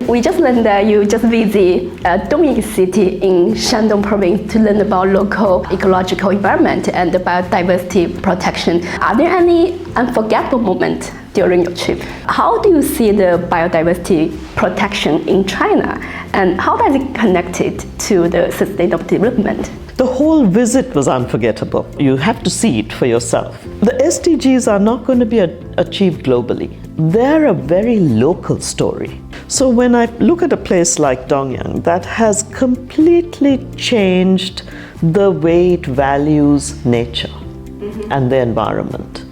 We just learned that you just visit Dongying City in Shandong province to learn about local ecological environment and biodiversity protection. Are there any unforgettable moments during your trip? How do you see the biodiversity protection in China, and how does it connect it to the sustainable development? The whole visit was unforgettable. You have to see it for yourself. The SDGs are not going to be achieved globally. They're a very local story. So when I look at a place like Dongyang that has completely changed the way it values nature and the environment,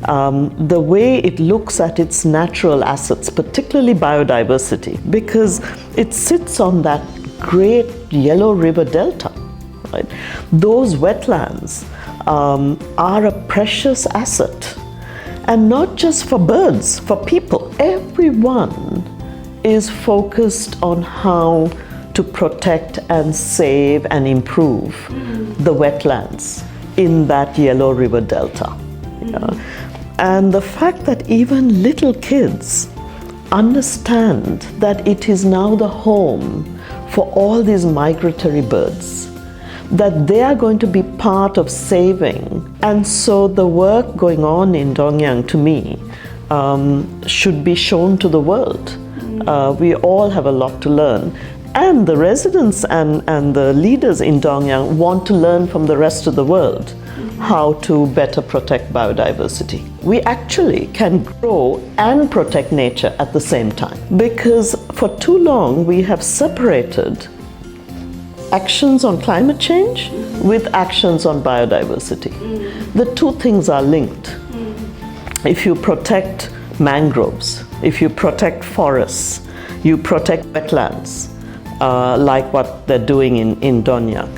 the way it looks at its natural assets, particularly biodiversity, because it sits on that great Yellow River Delta. Right? Those wetlands are a precious asset, and not just for birds, for people. Everyone is focused on how to protect and save and improve the wetlands in that Yellow River Delta. And the fact that even little kids understand that it is now the home for all these migratory birds, that they are going to be part of saving. And so the work going on in Dongyang, to me, should be shown to the world. We all have a lot to learn. And the residents and the leaders in Dongyang want to learn from the rest of the world how to better protect biodiversity. We actually can grow and protect nature at the same time, because for too long we have separated actions on climate change with actions on biodiversity. The two things are linked. If you protect mangroves, if you protect forests, you protect wetlands, like what they're doing in Dongyang,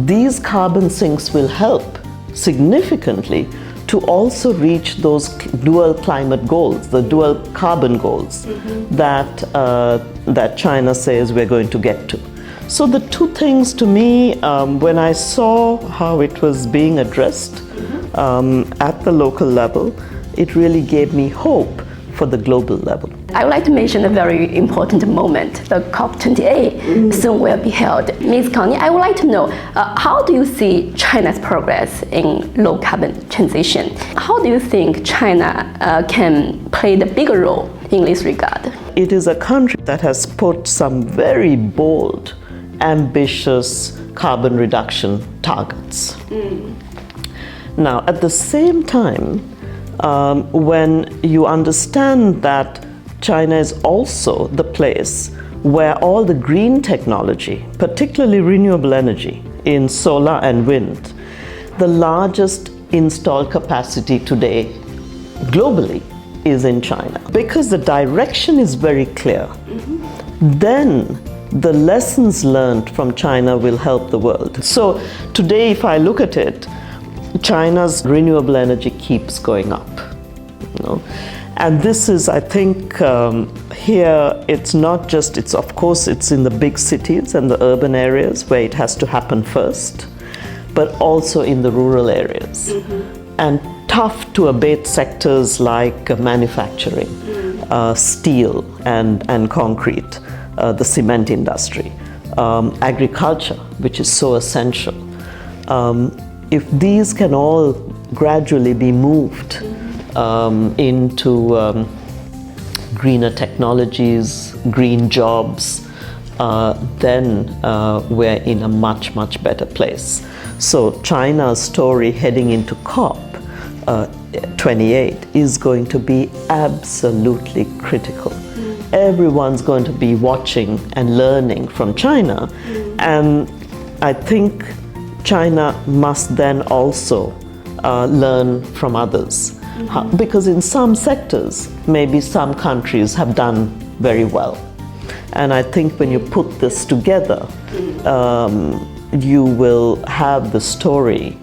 these carbon sinks will help significantly to also reach those dual climate goals, the dual carbon goals that China says we're going to get to. So the two things to me, when I saw how it was being addressed at the local level, it really gave me hope for the global level. I would like to mention a very important moment. The COP28 soon will be held. Ms. Connie, I would like to know, how do you see China's progress in low carbon transition? How do you think China can play the bigger role in this regard? It is a country that has put some very bold, ambitious carbon reduction targets. Now, at the same time, when you understand that China is also the place where all the green technology, particularly renewable energy in solar and wind, the largest installed capacity today globally is in China. Because the direction is very clear, then the lessons learned from China will help the world. So today, if I look at it, China's renewable energy keeps going up. And this is, I think, here it's not just, of course it's in the big cities and the urban areas where it has to happen first, but also in the rural areas. And tough to abate sectors like manufacturing, steel and concrete, the cement industry, agriculture, which is so essential. If these can all gradually be moved into greener technologies, green jobs, then we're in a much, much better place. So China's story heading into COP28 is going to be absolutely critical. Everyone's going to be watching and learning from China, and I think China must then also learn from others. Because in some sectors, maybe some countries have done very well. And I think when you put this together, you will have the story